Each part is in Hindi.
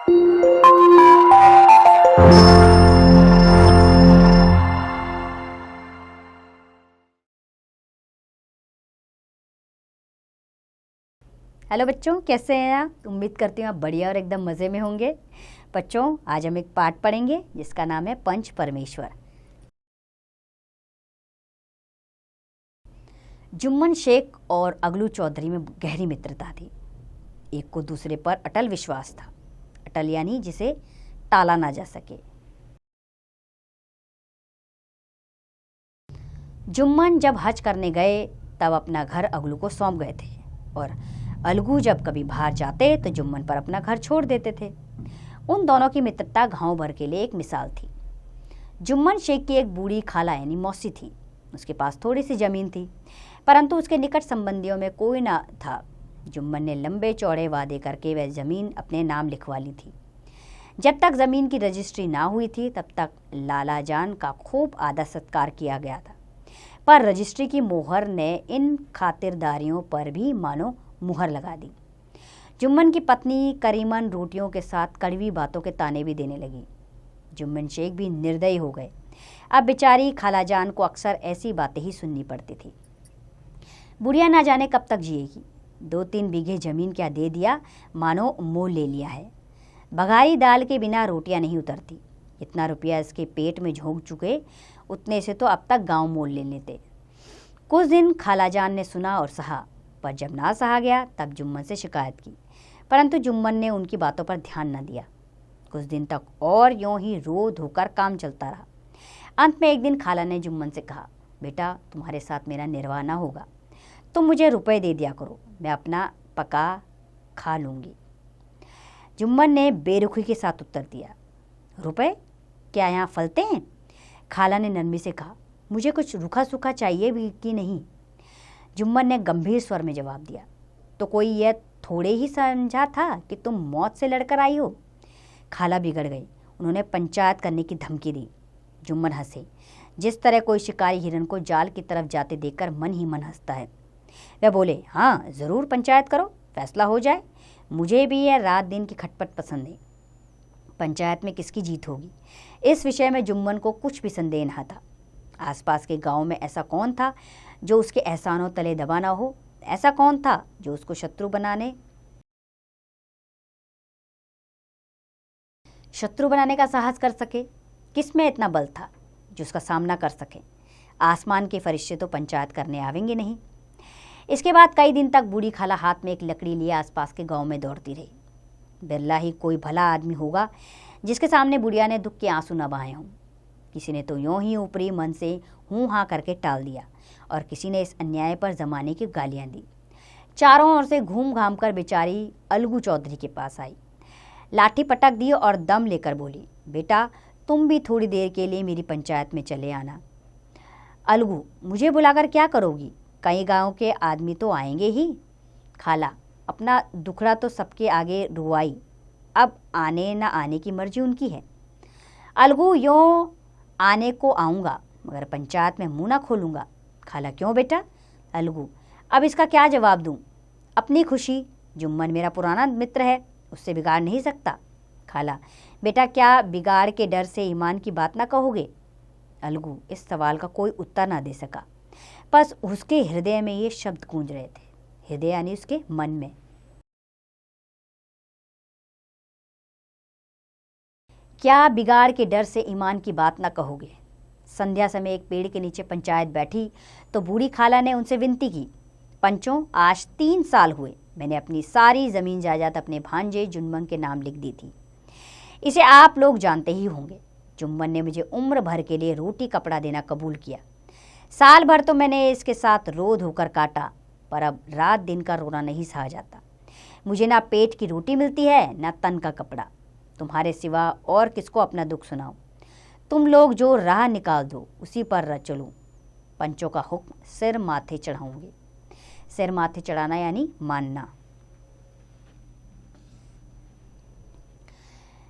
हेलो बच्चों, कैसे हैं आप? उम्मीद करती हूँ आप बढ़िया और एकदम मज़े में होंगे। बच्चों, आज हम एक पाठ पढ़ेंगे जिसका नाम है पंच परमेश्वर। जुम्मन शेख और अगलू चौधरी में गहरी मित्रता थी। एक को दूसरे पर अटल विश्वास था। अटल यानी जिसे टाला ना जा सके। जुम्मन जब हज करने गए तब अपना घर अगलू को सौंप गए थे और अलगू जब कभी बाहर जाते तो जुम्मन पर अपना घर छोड़ देते थे। उन दोनों की मित्रता गांव भर के लिए एक मिसाल थी। जुम्मन शेख की एक बूढ़ी खाला यानी मौसी थी। उसके पास थोड़ी सी जमीन थी, परंतु उसके निकट संबंधियों में कोई ना था। जुम्मन ने लंबे चौड़े वादे करके वह जमीन अपने नाम लिखवा ली थी। जब तक जमीन की रजिस्ट्री ना हुई थी तब तक लाला जान का खूब आदर सत्कार किया गया था, पर रजिस्ट्री की मोहर ने इन खातिरदारियों पर भी मानो मुहर लगा दी। जुम्मन की पत्नी करीमन रोटियों के साथ कड़वी बातों के ताने भी देने लगी। जुम्मन शेख भी निर्दयी हो गए। अब बेचारी खालाजान को अक्सर ऐसी बातें ही सुननी पड़ती थी। बुढ़िया ना जाने कब तक जिएगी। 2-3 बीघे जमीन क्या दे दिया, मानो मोल ले लिया है। बघाई दाल के बिना रोटियां नहीं उतरती। इतना रुपया इसके पेट में झोंक चुके, उतने से तो अब तक गांव मोल ले लेते। कुछ दिन खालाजान ने सुना और सहा, पर जब ना सहा गया तब जुम्मन से शिकायत की, परंतु जुम्मन ने उनकी बातों पर ध्यान न दिया। कुछ दिन तक और यूं ही रो धोकर काम चलता रहा। अंत में एक दिन खाला ने जुम्मन से कहा, बेटा, तुम्हारे साथ मेरा निर्वाह ना होगा, तुम मुझे रुपए दे दिया करो, मैं अपना पका खा लूँगी। जुम्मन ने बेरुखी के साथ उत्तर दिया, रुपए क्या यहाँ फलते हैं? खाला ने नरमी से कहा, मुझे कुछ रूखा सूखा चाहिए भी कि नहीं? जुम्मन ने गंभीर स्वर में जवाब दिया, तो कोई यह थोड़े ही समझा था कि तुम मौत से लड़कर आई हो? खाला बिगड़ गई। उन्होंने पंचायत करने की धमकी दी। जुम्मन हंसे, जिस तरह कोई शिकारी हिरन को जाल की तरफ जाते देखकर मन ही मन हंसता है। वह बोले, हाँ ज़रूर पंचायत करो, फैसला हो जाए। मुझे भी यह रात दिन की खटपट पसंद है। पंचायत में किसकी जीत होगी, इस विषय में जुम्मन को कुछ भी संदेह न था। आसपास के गांव में ऐसा कौन था जो उसके एहसानों तले दबा ना हो? ऐसा कौन था जो उसको शत्रु बनाने का साहस कर सके? किसमें इतना बल था जो उसका सामना कर सके? आसमान के फरिश्ते तो पंचायत करने आवेंगे नहीं। इसके बाद कई दिन तक बूढ़ी खाला हाथ में एक लकड़ी लिए आसपास के गांव में दौड़ती रही। बिरला ही कोई भला आदमी होगा जिसके सामने बुढ़िया ने दुख के आंसू न बहाए हों। किसी ने तो यूं ही ऊपरी मन से हूँ हाँ करके टाल दिया और किसी ने इस अन्याय पर जमाने की गालियां दी। चारों ओर से घूम घाम कर बेचारी अलगू चौधरी के पास आई, लाठी पटक दी और दम लेकर बोली, बेटा, तुम भी थोड़ी देर के लिए मेरी पंचायत में चले आना। अलगू, मुझे बुलाकर क्या करोगी? कई गांव के आदमी तो आएंगे ही। खाला, अपना दुखड़ा तो सबके आगे रुआई, अब आने न आने की मर्जी उनकी है। अलगू, यूँ आने को आऊँगा मगर पंचायत में मुँह ना खोलूँगा। खाला, क्यों बेटा? अलगू, अब इसका क्या जवाब दूँ? अपनी खुशी। जुम्मन मेरा पुराना मित्र है, उससे बिगाड़ नहीं सकता। खाला, बेटा, क्या बिगाड़ के डर से ईमान की बात ना कहोगे? अलगू इस सवाल का कोई उत्तर ना दे सका, बस उसके हृदय में ये शब्द गूंज रहे थे। हृदय यानी उसके मन में। क्या बिगाड़ के डर से ईमान की बात ना कहोगे? संध्या समय एक पेड़ के नीचे पंचायत बैठी तो बूढ़ी खाला ने उनसे विनती की, पंचों, आज 3 साल हुए मैंने अपनी सारी ज़मीन जायदाद अपने भांजे जुम्मन के नाम लिख दी थी। इसे आप लोग जानते ही होंगे। जुम्मन ने मुझे उम्र भर के लिए रोटी कपड़ा देना कबूल किया। साल भर तो मैंने इसके साथ रो धोकर काटा, पर अब रात दिन का रोना नहीं सहा जाता। मुझे ना पेट की रोटी मिलती है ना तन का कपड़ा। तुम्हारे सिवा और किसको अपना दुख सुनाऊं? तुम लोग जो राह निकाल दो उसी पर चलूं। पंचों का हुक्म सिर माथे चढ़ाऊंगी। सिर माथे चढ़ाना यानी मानना।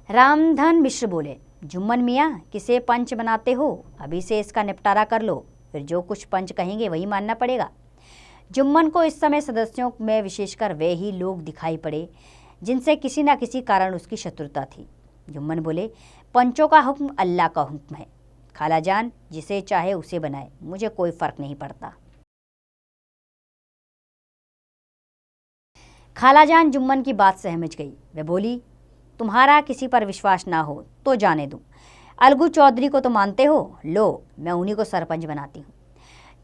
रामधन मिश्र बोले, जुम्मन मियाँ, किसे पंच बनाते हो? अभी से इसका निपटारा कर लो, फिर जो कुछ पंच कहेंगे वही मानना पड़ेगा। जुम्मन को इस समय सदस्यों में विशेषकर वे ही लोग दिखाई पड़े जिनसे किसी न किसी कारण उसकी शत्रुता थी। जुम्मन बोले, पंचों का हुक्म अल्लाह का हुक्म है। खाला जान जिसे चाहे उसे बनाए, मुझे कोई फर्क नहीं पड़ता। खाला जान जुम्मन की बात समझ गई। वह बोली, तुम्हारा किसी पर विश्वास ना हो तो जाने दूं। अलगू चौधरी को तो मानते हो, लो मैं उन्हीं को सरपंच बनाती हूँ।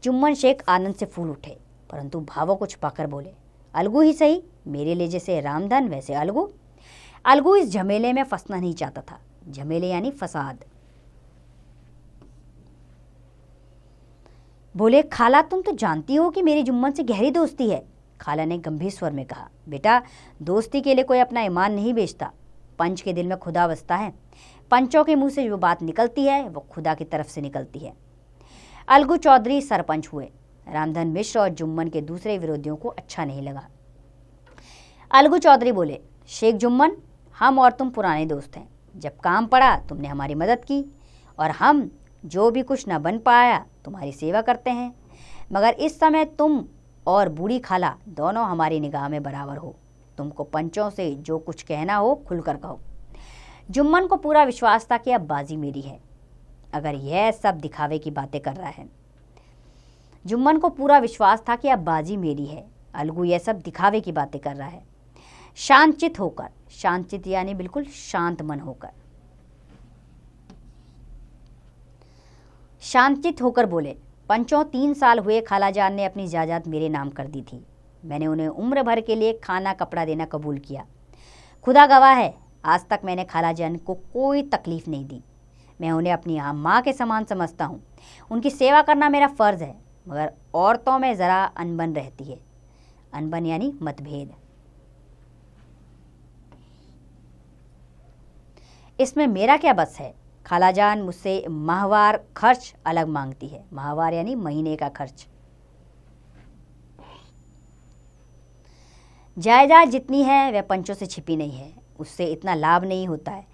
जुम्मन शेख आनंद से फूल उठे, परंतु भावों को छुपाकर बोले, अलगू ही सही, मेरे लिए जैसे रामधन वैसे अलगू। अलगू इस झमेले में फंसना नहीं चाहता था। झमेले यानी फसाद। बोले, खाला तुम तो जानती हो कि मेरी जुम्मन से गहरी दोस्ती है। खाला ने गंभीर स्वर में कहा, बेटा दोस्ती के लिए कोई अपना ईमान नहीं बेचता। पंच के दिल में खुदा बसता है। पंचों के मुंह से जो बात निकलती है वो खुदा की तरफ से निकलती है। अलगू चौधरी सरपंच हुए। रामधन मिश्र और जुम्मन के दूसरे विरोधियों को अच्छा नहीं लगा। अलगू चौधरी बोले, शेख जुम्मन, हम और तुम पुराने दोस्त हैं। जब काम पड़ा तुमने हमारी मदद की और हम जो भी कुछ न बन पाया तुम्हारी सेवा करते हैं, मगर इस समय तुम और बूढ़ी खाला दोनों हमारी निगाह में बराबर हो। तुमको पंचों से जो कुछ कहना हो खुलकर कहो। जुम्मन को पूरा विश्वास था कि अब बाजी मेरी है। अगर यह सब दिखावे की बातें कर रहा है। जुम्मन को पूरा विश्वास था कि अब बाजी मेरी है। अलगू यह सब दिखावे की बातें कर रहा है। शांतचित होकर, शांतचित यानी बिल्कुल शांत मन होकर, शांतचित होकर बोले, पंचों 3 साल हुए खाला जान ने अपनी जायदाद मेरे नाम कर दी थी। मैंने उन्हें उम्र भर के लिए खाना कपड़ा देना कबूल किया। खुदा गवाह है, आज तक मैंने खाला जान को कोई तकलीफ नहीं दी। मैं उन्हें अपनी माँ के समान समझता हूँ। उनकी सेवा करना मेरा फ़र्ज़ है, मगर औरतों में ज़रा अनबन रहती है। अनबन यानी मतभेद। इसमें मेरा क्या बस है। खाला जान मुझसे माहवार खर्च अलग मांगती है। माहवार यानी महीने का खर्च। जायदाद जितनी है वह पंचों से छिपी नहीं है। उससे इतना लाभ नहीं होता है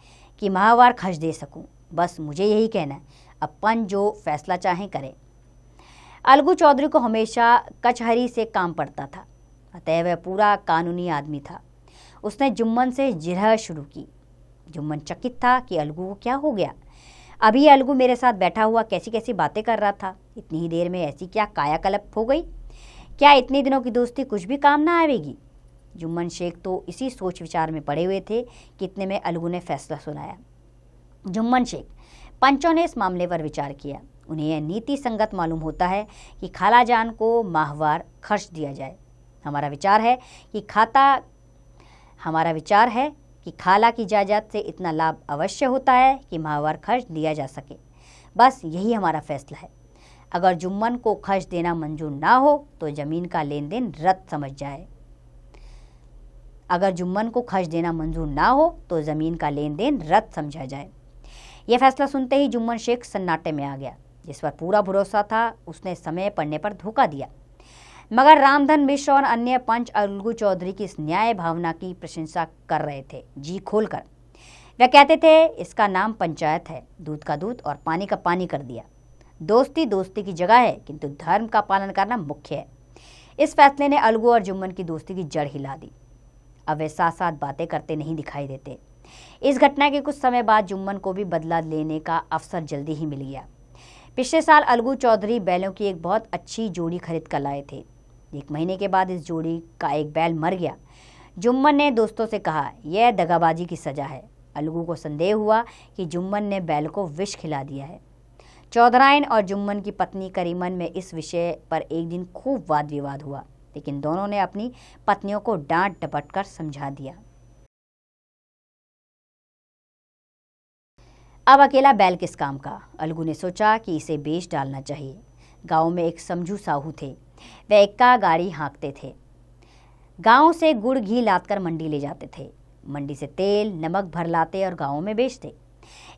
कि माहवार खर्च दे सकूं। बस मुझे यही कहना है, अब पंच जो फैसला चाहें करें। अलगू चौधरी को हमेशा कचहरी से काम पड़ता था, अतः वह पूरा कानूनी आदमी था। उसने जुम्मन से जिरह शुरू की। जुम्मन चकित था कि अलगू को क्या हो गया। अभी अलगू मेरे साथ बैठा हुआ कैसी कैसी बातें कर रहा था। इतनी ही देर में ऐसी क्या कायाकल्प हो गई। क्या इतने दिनों की दोस्ती कुछ भी काम ना आएगी। जुम्मन शेख तो इसी सोच विचार में पड़े हुए थे कि इतने में अलगू ने फैसला सुनाया। जुम्मन शेख, पंचों ने इस मामले पर विचार किया। उन्हें यह नीति संगत मालूम होता है कि खाला जान को माहवार खर्च दिया जाए। हमारा विचार है कि खाला की जायदाद से इतना लाभ अवश्य होता है कि माहवार खर्च दिया जा सके। बस यही हमारा फैसला है। अगर जुम्मन को खर्च देना मंजूर ना हो तो ज़मीन का लेन देन रद्द समझ जाए। अगर जुम्मन को खर्च देना मंजूर ना हो तो ज़मीन का लेन देन रद्द समझा जाए। यह फैसला सुनते ही जुम्मन शेख सन्नाटे में आ गया। जिस पर पूरा भरोसा था उसने समय पड़ने पर धोखा दिया। मगर रामधन मिश्र और अन्य पंच अलगू चौधरी की इस न्याय भावना की प्रशंसा कर रहे थे जी खोलकर। वे कहते थे, इसका नाम पंचायत है, दूध का दूध और पानी का पानी कर दिया। दोस्ती दोस्ती की जगह है, किंतु धर्म का पालन करना मुख्य है। इस फैसले ने अलगू और जुम्मन की दोस्ती की जड़ हिला दी। अब वे साथ साथ बातें करते नहीं दिखाई देते। इस घटना के कुछ समय बाद जुम्मन को भी बदला लेने का अवसर जल्दी ही मिल गया। पिछले साल अलगू चौधरी बैलों की एक बहुत अच्छी जोड़ी खरीद कर लाए थे। 1 महीने के बाद इस जोड़ी का एक बैल मर गया। जुम्मन ने दोस्तों से कहा, यह दगाबाजी की सज़ा है। अलगू को संदेह हुआ कि जुम्मन ने बैल को विष खिला दिया है। चौधराइन और जुम्मन की पत्नी करीमन में इस विषय पर एक दिन खूब वाद विवाद हुआ, लेकिन दोनों ने अपनी पत्नियों को डांट डपट कर समझा दिया। अब अकेला बैल किस काम का। अलगू ने सोचा कि इसे बेच डालना चाहिए। गांव में एक समझू साहू थे। वे एक्का गाड़ी हाँकते थे। गांव से गुड़ घी लादकर मंडी ले जाते थे। मंडी से तेल नमक भर लाते और गाँव में बेचते।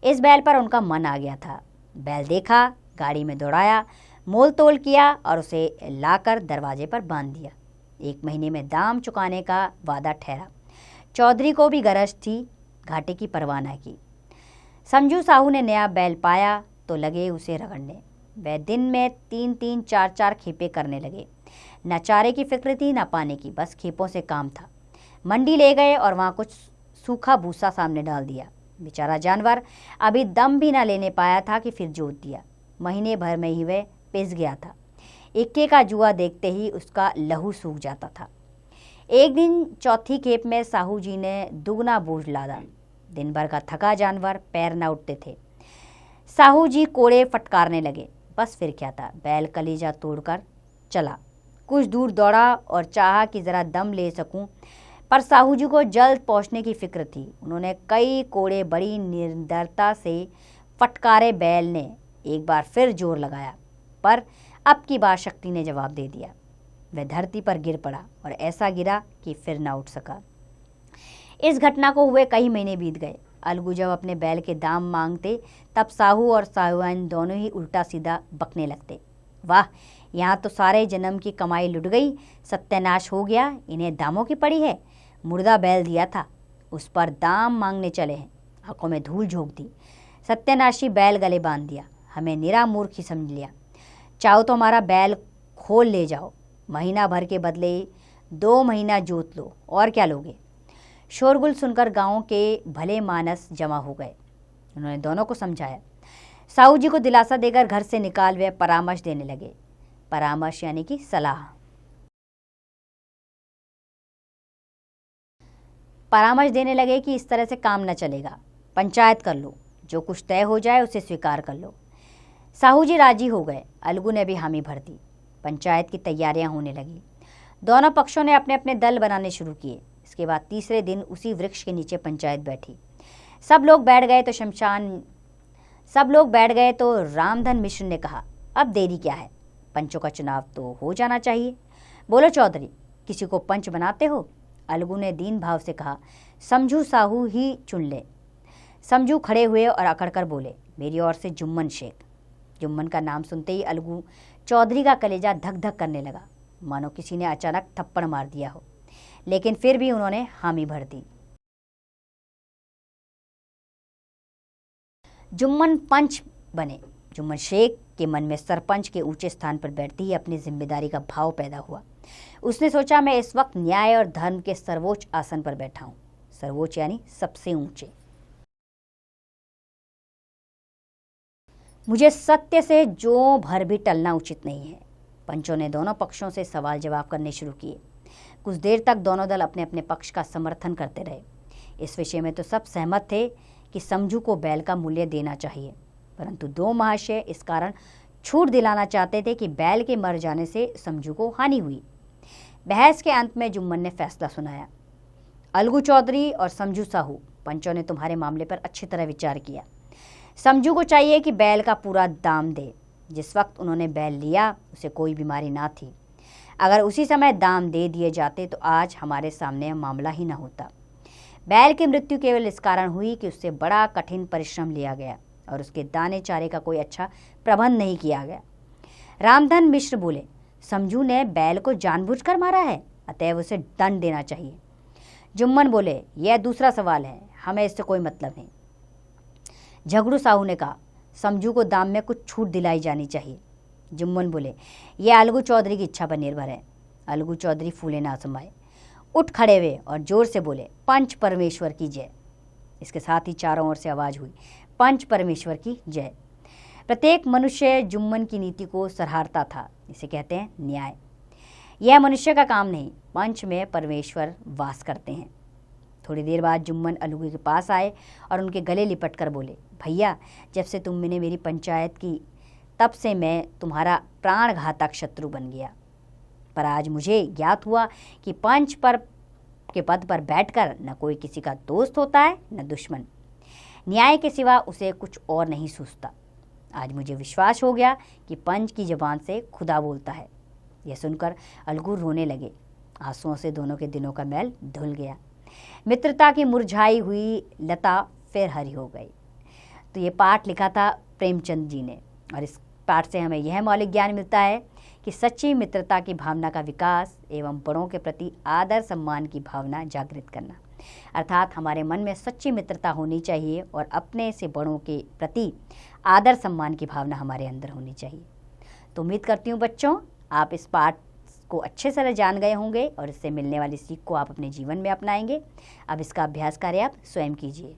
इस बैल पर उनका मन आ गया था। बैल देखा, गाड़ी में दौड़ाया, मोल तोल किया और उसे लाकर दरवाजे पर बांध दिया। 1 महीने में दाम चुकाने का वादा ठहरा। चौधरी को भी गरज थी, घाटे की परवाह न की। समझू साहू ने नया बैल पाया तो लगे उसे रगड़ने। वह दिन में 3-3, 4-4 खेपे करने लगे। न चारे की फिक्र थी न पाने की, बस खेपों से काम था। मंडी ले गए और वहाँ कुछ सूखा भूसा सामने डाल दिया। बेचारा जानवर अभी दम भी ना लेने पाया था कि फिर जोत दिया। महीने भर में ही वह पिस गया था। इक्के का जुआ देखते ही उसका लहू सूख जाता था। एक दिन चौथी खेप में साहू जी ने दुगना बोझ लादा। दिन भर का थका जानवर पैर न उठते थे। साहू जी कोड़े फटकारने लगे। बस फिर क्या था, बैल कलेजा तोड़कर चला। कुछ दूर दौड़ा और चाहा कि ज़रा दम ले सकूं, पर साहू जी को जल्द पहुंचने की फिक्र थी। उन्होंने कई कोड़े बड़ी निडरता से फटकारे। बैल ने एक बार फिर जोर लगाया, पर अब की बार शक्ति ने जवाब दे दिया। वह धरती पर गिर पड़ा और ऐसा गिरा कि फिर ना उठ सका। इस घटना को हुए कई महीने बीत गए। अलगू जब अपने बैल के दाम मांगते तब साहू और साहूआन दोनों ही उल्टा सीधा बकने लगते। वाह, यहाँ तो सारे जन्म की कमाई लुट गई, सत्यानाश हो गया, इन्हें दामों की पड़ी है। मुर्दा बैल दिया था, उस पर दाम मांगने चले हैं। आंखों में धूल झोंक दी। सत्यानाशी बैल गले बांध दिया। हमें निरा मूर्ख ही समझ लिया। चाहो तो हमारा बैल खोल ले जाओ, महीना भर के बदले 2 महीना जोत लो, और क्या लोगे। शोरगुल सुनकर गांव के भले मानस जमा हो गए। उन्होंने दोनों को समझाया। साहू जी को दिलासा देकर घर से निकाल वे परामर्श देने लगे। परामर्श यानी कि सलाह। परामर्श देने लगे कि इस तरह से काम न चलेगा, पंचायत कर लो, जो कुछ तय हो जाए उसे स्वीकार कर लो। साहू जी राजी हो गए। अलगू ने भी हामी भर दी। पंचायत की तैयारियां होने लगी। दोनों पक्षों ने अपने अपने दल बनाने शुरू किए। इसके बाद तीसरे दिन उसी वृक्ष के नीचे पंचायत बैठी। सब लोग बैठ गए तो रामधन मिश्र ने कहा, अब देरी क्या है, पंचों का चुनाव तो हो जाना चाहिए। बोलो चौधरी, किसी को पंच बनाते हो। अलगू ने दीन भाव से कहा, समझू साहू ही चुन ले। समझू खड़े हुए और अकड़कर बोले, मेरी ओर से जुम्मन शेख। जुम्मन का नाम सुनते ही अलगू चौधरी का कलेजा धक धक करने लगा, मानो किसी ने अचानक थप्पड़ मार दिया हो। लेकिन फिर भी उन्होंने हामी भर दी। जुम्मन पंच बने। जुम्मन शेख के मन में सरपंच के ऊंचे स्थान पर बैठते ही अपनी जिम्मेदारी का भाव पैदा हुआ। उसने सोचा, मैं इस वक्त न्याय और धर्म के सर्वोच्च आसन पर बैठा हूं। सर्वोच्च यानी सबसे ऊंचे। मुझे सत्य से जो भर भी टलना उचित नहीं है। पंचों ने दोनों पक्षों से सवाल जवाब करने शुरू किए। कुछ देर तक दोनों दल अपने अपने पक्ष का समर्थन करते रहे। इस विषय में तो सब सहमत थे कि समझू को बैल का मूल्य देना चाहिए, परंतु 2 महाशय इस कारण छूट दिलाना चाहते थे कि बैल के मर जाने से समझू को हानि हुई। बहस के अंत में जुम्मन ने फैसला सुनाया, अलगू चौधरी और समझू साहू, पंचों ने तुम्हारे मामले पर अच्छी तरह विचार किया। समझू को चाहिए कि बैल का पूरा दाम दे। जिस वक्त उन्होंने बैल लिया उसे कोई बीमारी ना थी। अगर उसी समय दाम दे दिए जाते तो आज हमारे सामने मामला ही ना होता। बैल की मृत्यु केवल इस कारण हुई कि उससे बड़ा कठिन परिश्रम लिया गया और उसके दाने चारे का कोई अच्छा प्रबंध नहीं किया गया। रामधन मिश्र बोले, समझू ने बैल को जानबूझकर मारा है, अतएव उसे दंड देना चाहिए। जुम्मन बोले, यह दूसरा सवाल है, हमें इससे कोई मतलब नहीं। झगड़ू साहू ने कहा, समझू को दाम में कुछ छूट दिलाई जानी चाहिए। जुम्मन बोले, यह अलगू चौधरी की इच्छा पर निर्भर है। अलगू चौधरी फूले ना समाये, उठ खड़े हुए और जोर से बोले, पंच परमेश्वर की जय। इसके साथ ही चारों ओर से आवाज हुई, पंच परमेश्वर की जय। प्रत्येक मनुष्य जुम्मन की नीति को सराहता था। इसे कहते हैं न्याय। यह मनुष्य का काम नहीं, पंच में परमेश्वर वास करते हैं। थोड़ी देर बाद जुम्मन अलगू के पास आए और उनके गले लिपट कर बोले, भैया, जब से तुमने मेरी पंचायत की तब से मैं तुम्हारा प्राणघातक शत्रु बन गया, पर आज मुझे ज्ञात हुआ कि पंच पर के पद पर बैठकर न कोई किसी का दोस्त होता है न दुश्मन। न्याय के सिवा उसे कुछ और नहीं सूझता। आज मुझे विश्वास हो गया कि पंच की जबान से खुदा बोलता है। यह सुनकर अलगू रोने लगे। आंसुओं से दोनों के दिनों का मैल धुल गया। मित्रता की मुरझाई हुई लता फिर हरी हो गई। तो ये पाठ लिखा था प्रेमचंद जी ने, और इस पाठ से हमें यह मौलिक ज्ञान मिलता है कि सच्ची मित्रता की भावना का विकास एवं बड़ों के प्रति आदर सम्मान की भावना जागृत करना, अर्थात हमारे मन में सच्ची मित्रता होनी चाहिए और अपने से बड़ों के प्रति आदर सम्मान की भावना हमारे अंदर होनी चाहिए। तो उम्मीद करती हूँ बच्चों, आप इस पाठ को अच्छे से जान गए होंगे और इससे मिलने वाली सीख को आप अपने जीवन में अपनाएंगे। अब इसका अभ्यास कार्य आप स्वयं कीजिए।